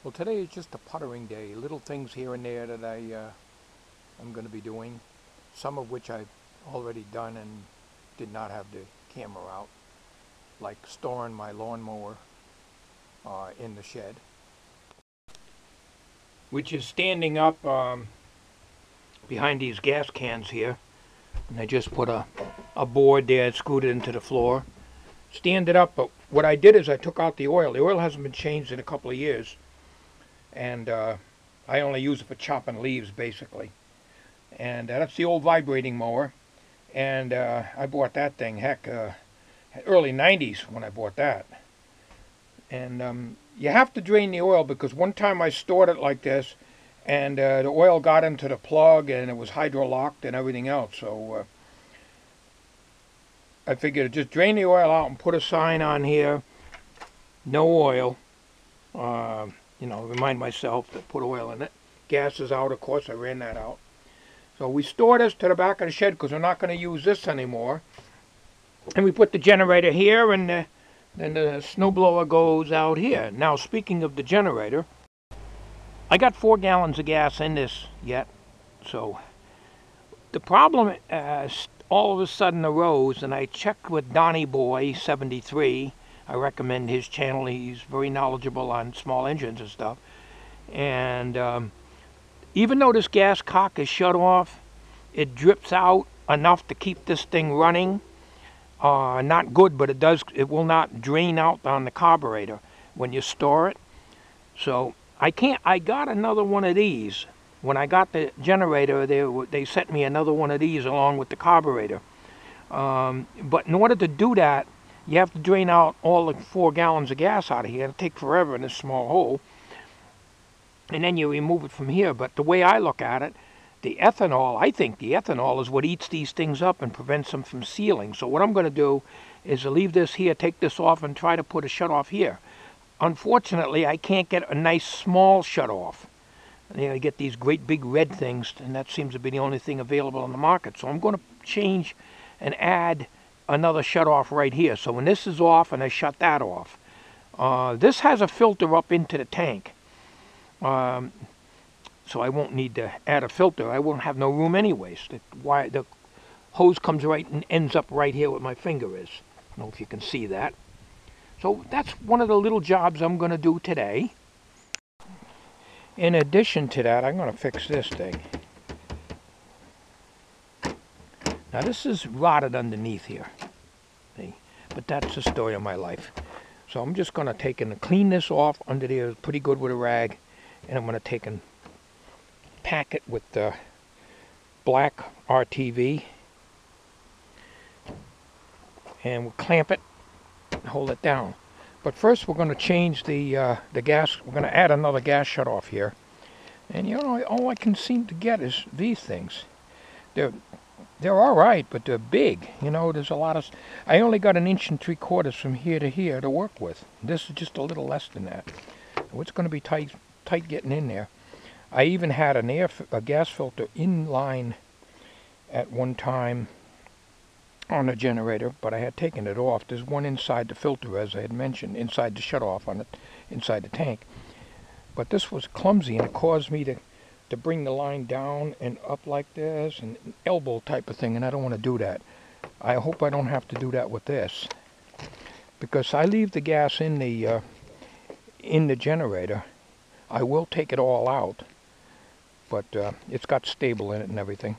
Well, today is just a puttering day. Little things here and there that I'm going to be doing, some of which I've already done and did not have the camera out, like storing my lawnmower in the shed, which is standing up behind these gas cans here. And I just put a board there, screwed it into the floor, stand it up. But what I did is I took out the oil. The oil hasn't been changed in a couple of years, and I only use it for chopping leaves basically. And that's the old vibrating mower. And I bought that thing, heck, early 90s when I bought that. And you have to drain the oil because one time I stored it like this, and the oil got into the plug and it was hydro-locked and everything else. So I figured just drain the oil out and put a sign on here, no oil. Remind myself to put oil in it. Gas is out, of course, I ran that out. So we store this to the back of the shed because we're not going to use this anymore. And we put the generator here, and then the snowblower goes out here. Now, speaking of the generator, I got 4 gallons of gas in this yet. So the problem all of a sudden arose, and I checked with Donnie Boy 73. I recommend his channel. He's very knowledgeable on small engines and stuff. And even though this gas cock is shut off, it drips out enough to keep this thing running. Not good, but it will not drain out on the carburetor when you store it. So I got another one of these. When I got the generator, they sent me another one of these along with the carburetor. But in order to do that, you have to drain out all the 4 gallons of gas out of here. It'll take forever in this small hole. And then you remove it from here. But the way I look at it, I think the ethanol is what eats these things up and prevents them from sealing. So what I'm going to do is leave this here, take this off, and try to put a shutoff here. Unfortunately, I can't get a nice small shutoff. You get these great big red things, and that seems to be the only thing available on the market. So I'm going to change and add another shutoff right here. So when this is off, and I shut that off. This has a filter up into the tank. So I won't need to add a filter. I won't have no room anyways. The hose comes right and ends up right here where my finger is. I don't know if you can see that. So that's one of the little jobs I'm going to do today. In addition to that, I'm going to fix this thing. Now this is rotted underneath here. See? But that's the story of my life. So I'm just going to take and clean this off under there pretty good with a rag. And I'm going to take and pack it with the black RTV. And we'll clamp it and hold it down. But first we're going to change the gas. We're going to add another gas shutoff here. And you know, all I can seem to get is these things. They're all right, but they're big. You know, there's a lot of... I only got 1 3/4 inches from here to here to work with. This is just a little less than that. So it's going to be tight getting in there. I even had a gas filter in line at one time on the generator, but I had taken it off. There's one inside the filter, as I had mentioned, inside the shutoff on it, inside the tank. But this was clumsy, and it caused me to bring the line down and up like this, and an elbow type of thing, and I don't want to do that. I hope I don't have to do that with this, because I leave the gas in the generator. I will take it all out, but it's got stable in it and everything.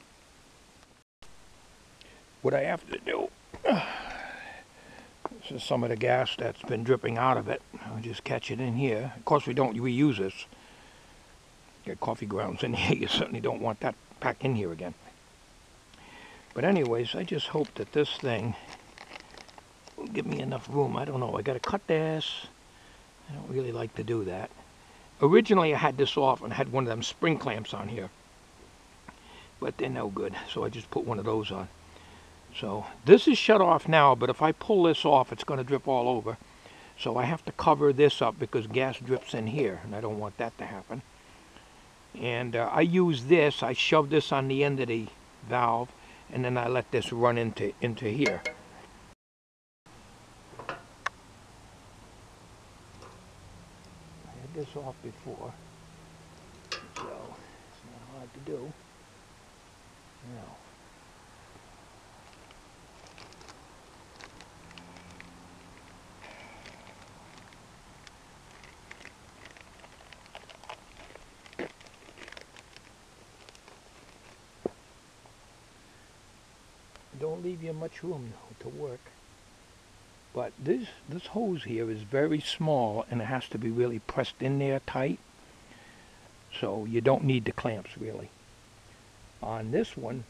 What I have to do, this is some of the gas that's been dripping out of it. I'll just catch it in here. Of course, we don't reuse this. Get coffee grounds in here. You certainly don't want that back in here again. But anyways, I just hope that this thing will give me enough room. I don't know. I got to cut this. I don't really like to do that. Originally, I had this off and had one of them spring clamps on here. But they're no good, so I just put one of those on. So this is shut off now, but if I pull this off, it's going to drip all over. So I have to cover this up because gas drips in here, and I don't want that to happen. And I use this. I shove this on the end of the valve, and then I let this run into here. this off before, so it's not hard to do. Now, don't leave you much room to work. But this hose here is very small and it has to be really pressed in there tight. So you don't need the clamps really. On this one,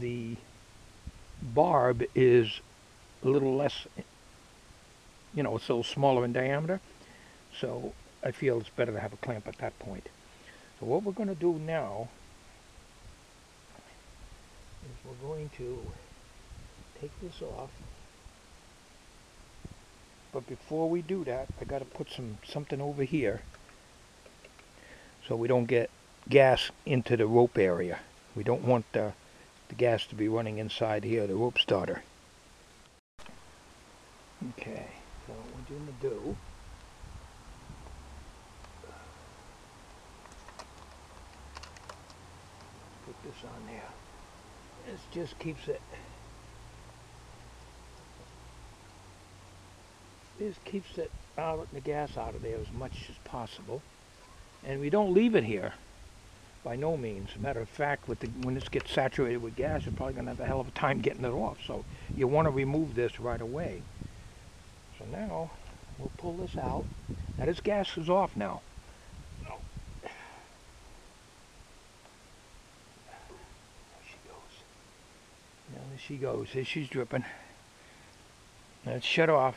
the barb is a little less, it's a little smaller in diameter. So I feel it's better to have a clamp at that point. So what we're going to do now is we're going to take this off. But before we do that, I got to put something over here so we don't get gas into the rope area. We don't want the gas to be running inside here, the rope starter. Okay, so what we're going to do, put this on there. This just keeps it. This keeps it out, the gas out of there as much as possible. And we don't leave it here, by no means. Matter of fact, when this gets saturated with gas, you're probably going to have a hell of a time getting it off. So you want to remove this right away. So now, we'll pull this out. Now this gas is off now. Oh. There she goes. Now there she goes. There she's dripping. Now it's shut off.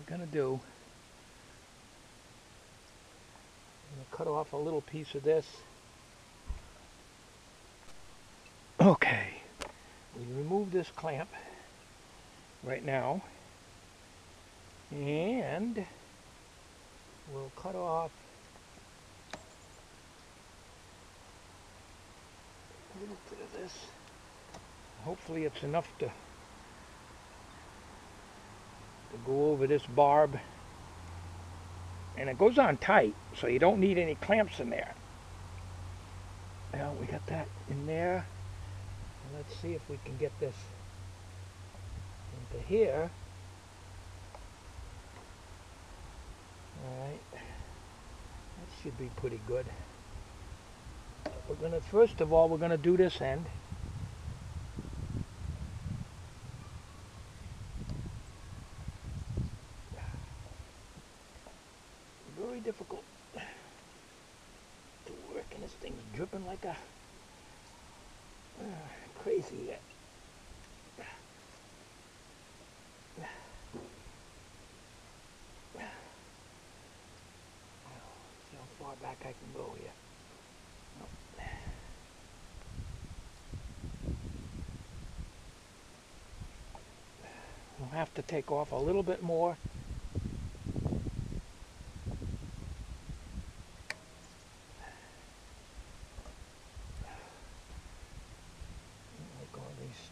Gonna do, I'm gonna cut off a little piece of this. Okay, we remove this clamp right now, and we'll cut off a little bit of this. Hopefully it's enough to go over this barb, and it goes on tight, so you don't need any clamps in there. Now we got that in there, and let's see if we can get this into here. Alright, that should be pretty good. First of all, we're gonna do this end. Very difficult to work, and this thing's dripping like a crazy. See how far back I can go here. We'll have to take off a little bit more.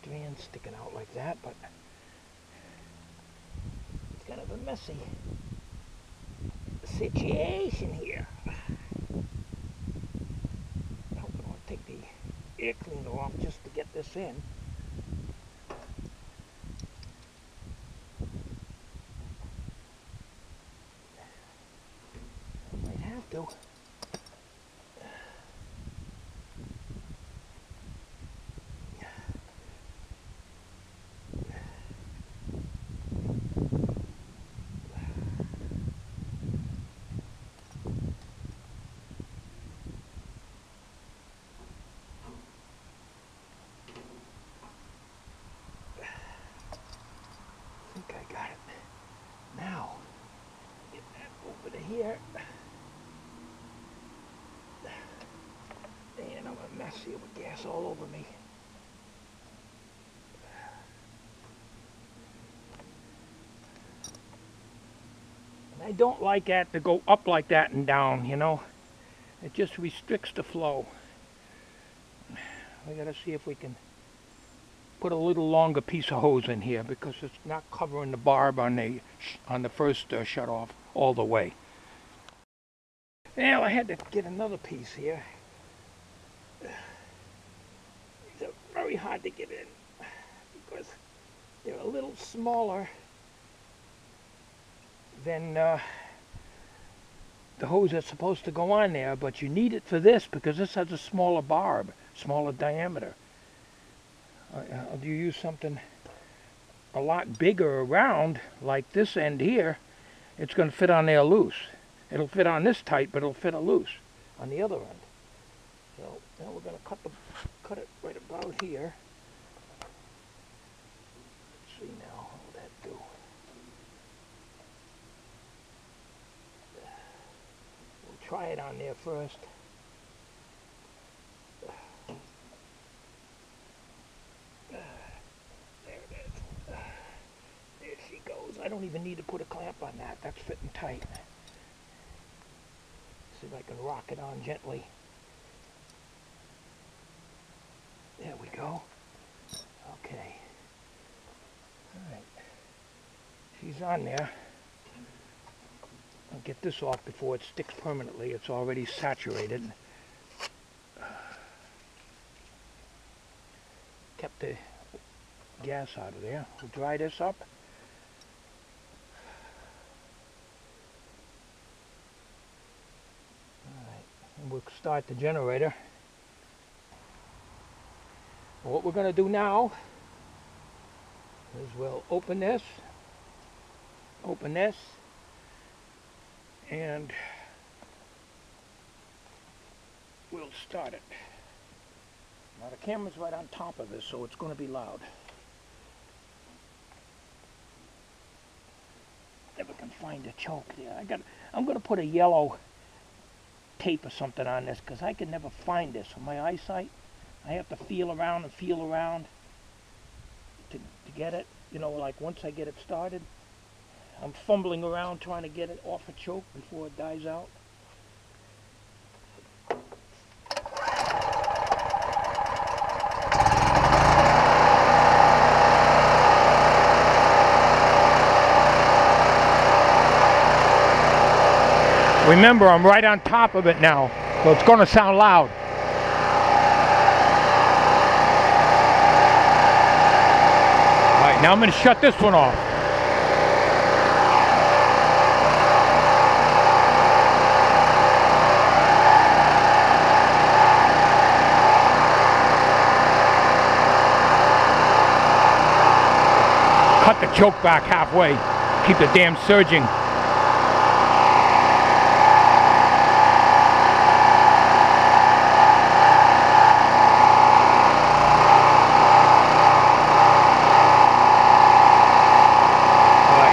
Strands sticking out like that, but it's kind of a messy situation here. I'm going to take the air cleaner off just to get this in. I might have to. I got it. Now, get that over to here. And I'm a mess here with gas all over me. And I don't like that to go up like that and down, It just restricts the flow. We gotta see if we can put a little longer piece of hose in here because it's not covering the barb on the first shut off all the way. Well, I had to get another piece here. These are very hard to get in because they're a little smaller than the hose that's supposed to go on there, but you need it for this because this has a smaller barb, smaller diameter. You use something a lot bigger around, like this end here, it's going to fit on there loose. It'll fit on this tight, but it'll fit a loose on the other end. So now we're going to cut it right about here. Let's see now, what will that do? We'll try it on there first. I don't even need to put a clamp on that. That's fitting tight. See if I can rock it on gently. There we go. Okay. Alright. She's on there. I'll get this off before it sticks permanently. It's already saturated. Kept the gas out of there. We'll dry this up. And we'll start the generator. What we're going to do now is we'll open this, and we'll start it. Now the camera's right on top of this, so it's going to be loud. Never can find a choke there. I'm going to put a yellow tape or something on this because I can never find this with my eyesight. I have to feel around to get it. You know, like once I get it started, I'm fumbling around trying to get it off a choke before it dies out. Remember, I'm right on top of it now, so it's going to sound loud. All right, now I'm going to shut this one off. Cut the choke back halfway, keep the damn surging.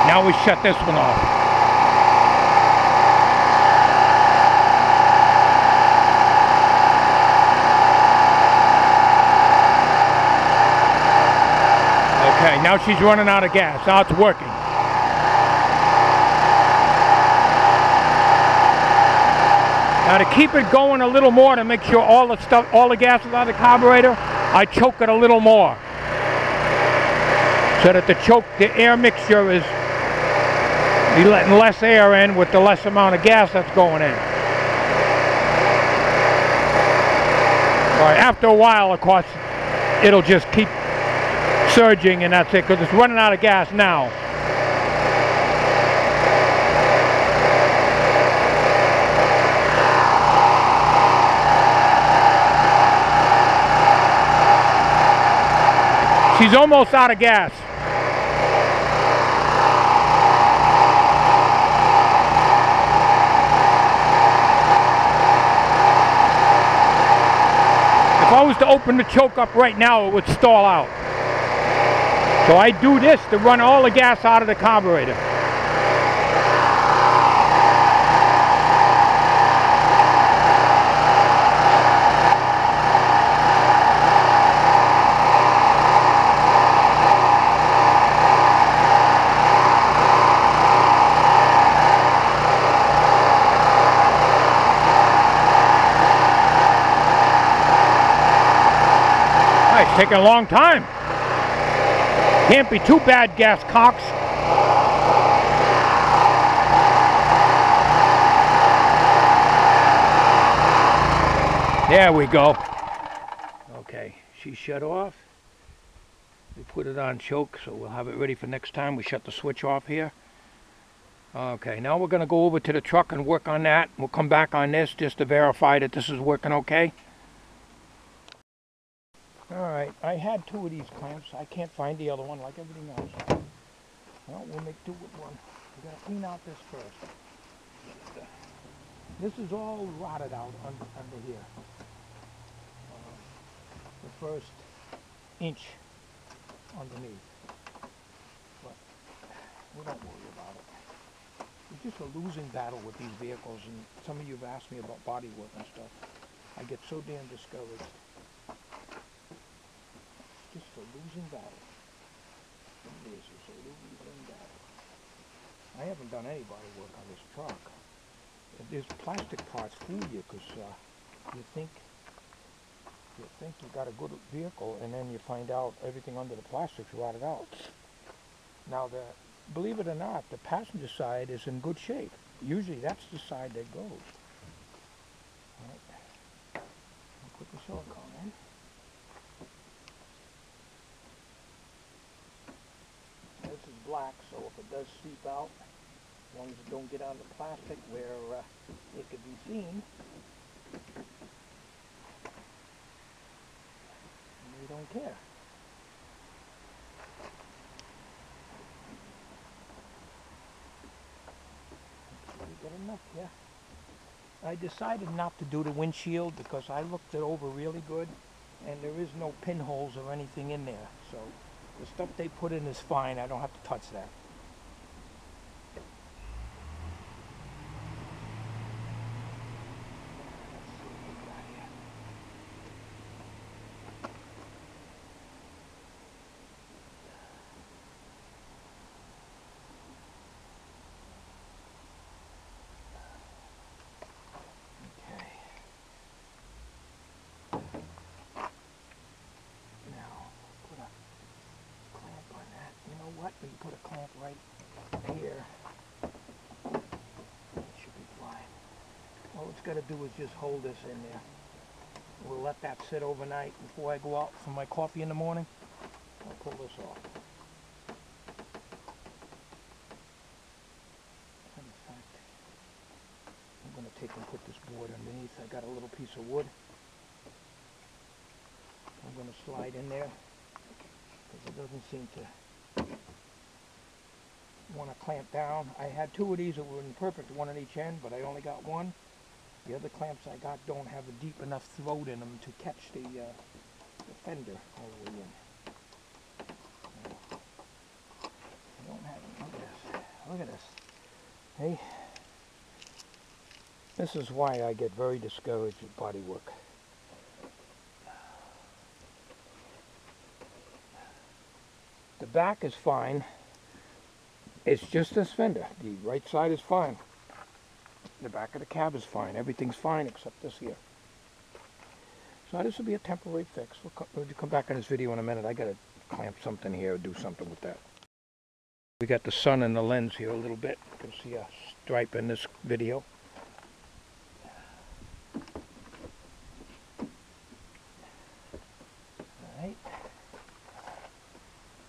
Now we shut this one off. Okay, now she's running out of gas. Now it's working. Now to keep it going a little more, to make sure all the gas is out of the carburetor, I choke it a little more. So that the air mixture is letting less air in with the less amount of gas that's going in. All right, after a while, of course, it'll just keep surging and that's it, because it's running out of gas now. She's almost out of gas. If I was to open the choke up right now, it would stall out. So I do this to run all the gas out of the carburetor. It's taking a long time. Can't be too bad, gas cocks. There we go. Okay, she's shut off. We put it on choke, so we'll have it ready for next time. We shut the switch off here. Okay, now we're going to go over to the truck and work on that. We'll come back on this just to verify that this is working okay. Alright, I had two of these clamps. I can't find the other one like everything else. Well, we'll make do with one. We're going to clean out this first. This is all rotted out under here. The first inch underneath. But we don't worry about it. It's just a losing battle with these vehicles, and some of you have asked me about body work and stuff. I get so damn discouraged. It's just a losing battle. It is just a losing battle. I haven't done any body work on this truck. These plastic parts fool you because you think you got a good vehicle, and then you find out everything under the plastic's rotted out. Now, believe it or not, the passenger side is in good shape. Usually that's the side that goes. Right. I'll put the silicone in. This is black, so if it does seep out, as long as it don't get on the plastic where it could be seen, we don't care. We got enough, yeah. I decided not to do the windshield because I looked it over really good, and there is no pinholes or anything in there. So the stuff they put in is fine. I don't have to touch that. We can put a clamp right here. It should be fine. All it's got to do is just hold this in there. We'll let that sit overnight before I go out for my coffee in the morning. I'll pull this off. In fact, I'm going to take and put this board underneath. I got a little piece of wood. I'm going to slide in there because it doesn't seem to want to clamp down. I had two of these that were in perfect, one on each end, but I only got one. The other clamps I got don't have a deep enough throat in them to catch the fender all the way in. I don't have it. Look at this. Look at this. Hey, this is why I get very discouraged with body work. The back is fine. It's just this fender. The right side is fine. The back of the cab is fine. Everything's fine except this here. So this will be a temporary fix. We'll come back on this video in a minute. I got to clamp something here, do something with that. We got the sun in the lens here a little bit. You can see a stripe in this video. Alright.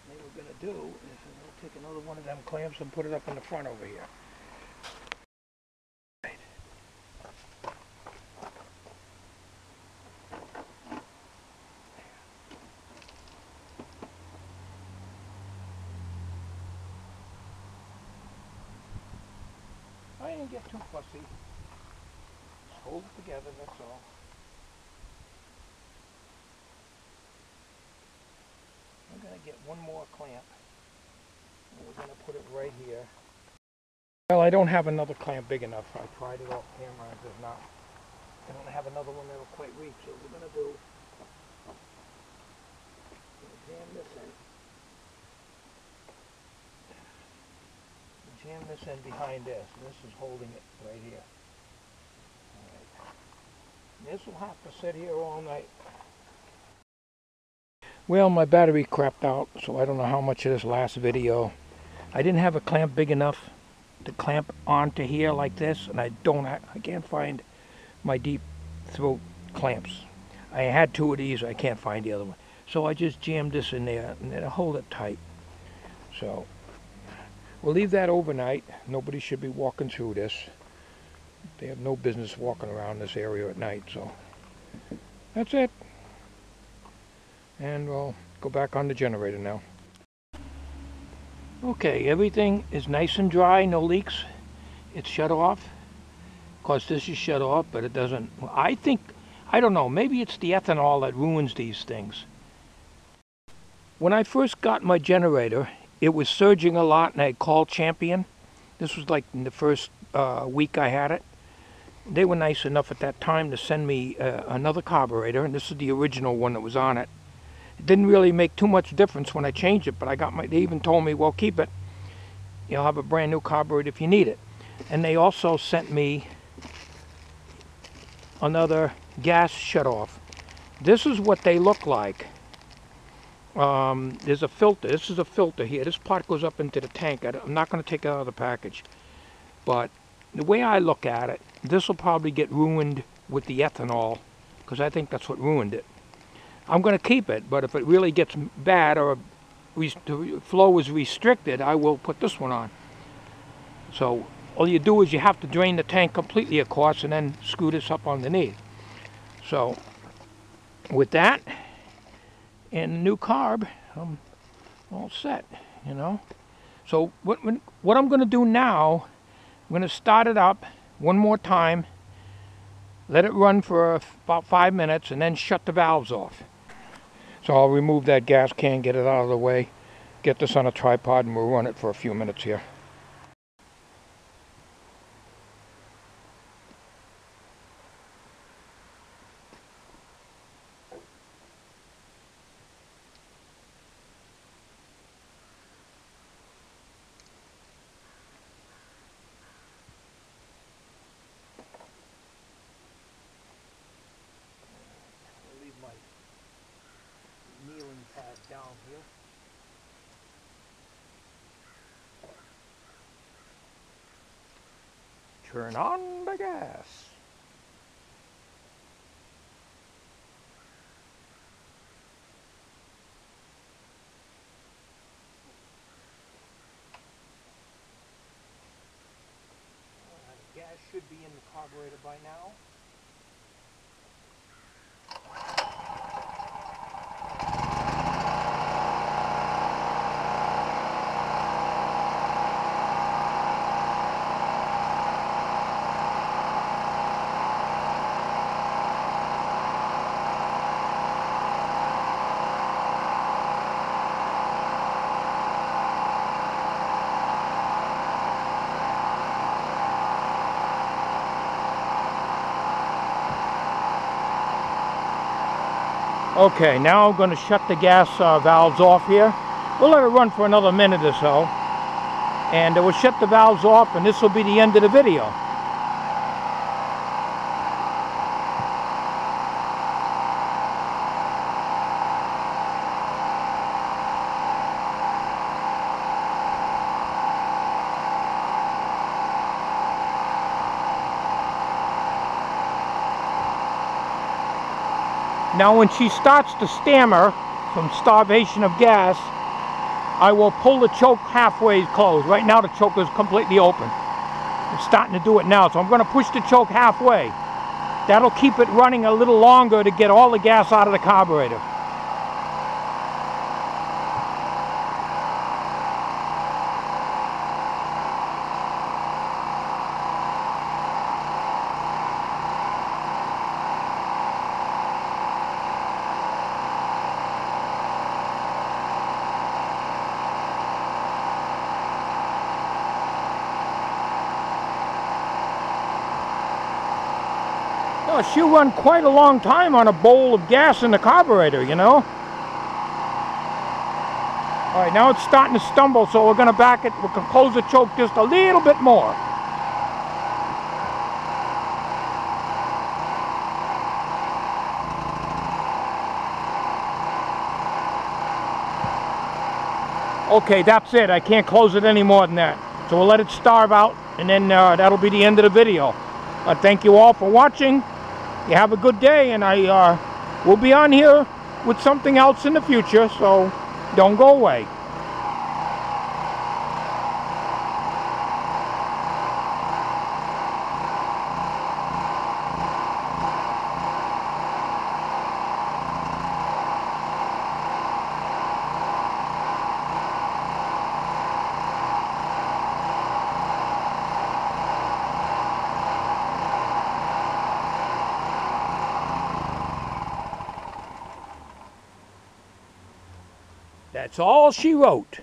What we're going to do is we'll take another one of them clamps and put it up in the front over here. I didn't get too fussy. Just hold it together, that's all. I'm going to get one more clamp. And we're going to put it right here. Well, I don't have another clamp big enough. I tried it off camera and does not. I don't have another one that'll quite reach. So what we're going to do, jam this in. Jam this in behind this. This is holding it right here. All right. This will have to sit here all night. Well, my battery crapped out, so I don't know how much of this last video. I didn't have a clamp big enough to clamp onto here like this, and I can't find my deep throat clamps. I had two of these, I can't find the other one. So I just jammed this in there and then I hold it tight. So we'll leave that overnight. Nobody should be walking through this. They have no business walking around this area at night, so that's it. And we'll go back on the generator now. Okay, everything is nice and dry, no leaks. It's shut off. Of course, this is shut off, but it doesn't. I don't know, maybe it's the ethanol that ruins these things. When I first got my generator, it was surging a lot, and I called Champion. This was like in the first week I had it. They were nice enough at that time to send me another carburetor, and this is the original one that was on it. It didn't really make too much difference when I changed it, but they even told me, well, keep it. You'll have a brand new carburetor if you need it. And they also sent me another gas shutoff. This is what they look like. There's a filter. This is a filter here. This part goes up into the tank. I'm not going to take it out of the package. But the way I look at it, this will probably get ruined with the ethanol, because I think that's what ruined it. I'm going to keep it, but if it really gets bad or the flow is restricted, I will put this one on. So all you do is you have to drain the tank completely, of course, and then screw this up underneath. So with that and the new carb, I'm all set, you know. So what I'm going to do now, I'm going to start it up one more time, let it run for about 5 minutes, and then shut the valves off. So I'll remove that gas can, get it out of the way, get this on a tripod, and we'll run it for a few minutes here. I'll leave my kneeling pad down here. Turn on the gas. The gas should be in the carburetor by now. Okay, now I'm going to shut the gas valves off here. We'll let it run for another minute or so. And we'll shut the valves off, and this will be the end of the video. Now when she starts to stammer from starvation of gas, I will pull the choke halfway closed. Right now the choke is completely open. It's starting to do it now, so I'm going to push the choke halfway. That'll keep it running a little longer to get all the gas out of the carburetor. Oh, she'll run quite a long time on a bowl of gas in the carburetor, you know. All right, now it's starting to stumble, so we're going to back it. We can close the choke just a little bit more. Okay, that's it. I can't close it any more than that. So we'll let it starve out, and then that'll be the end of the video. Thank you all for watching. You have a good day, and I will be on here with something else in the future, so don't go away. That's all she wrote.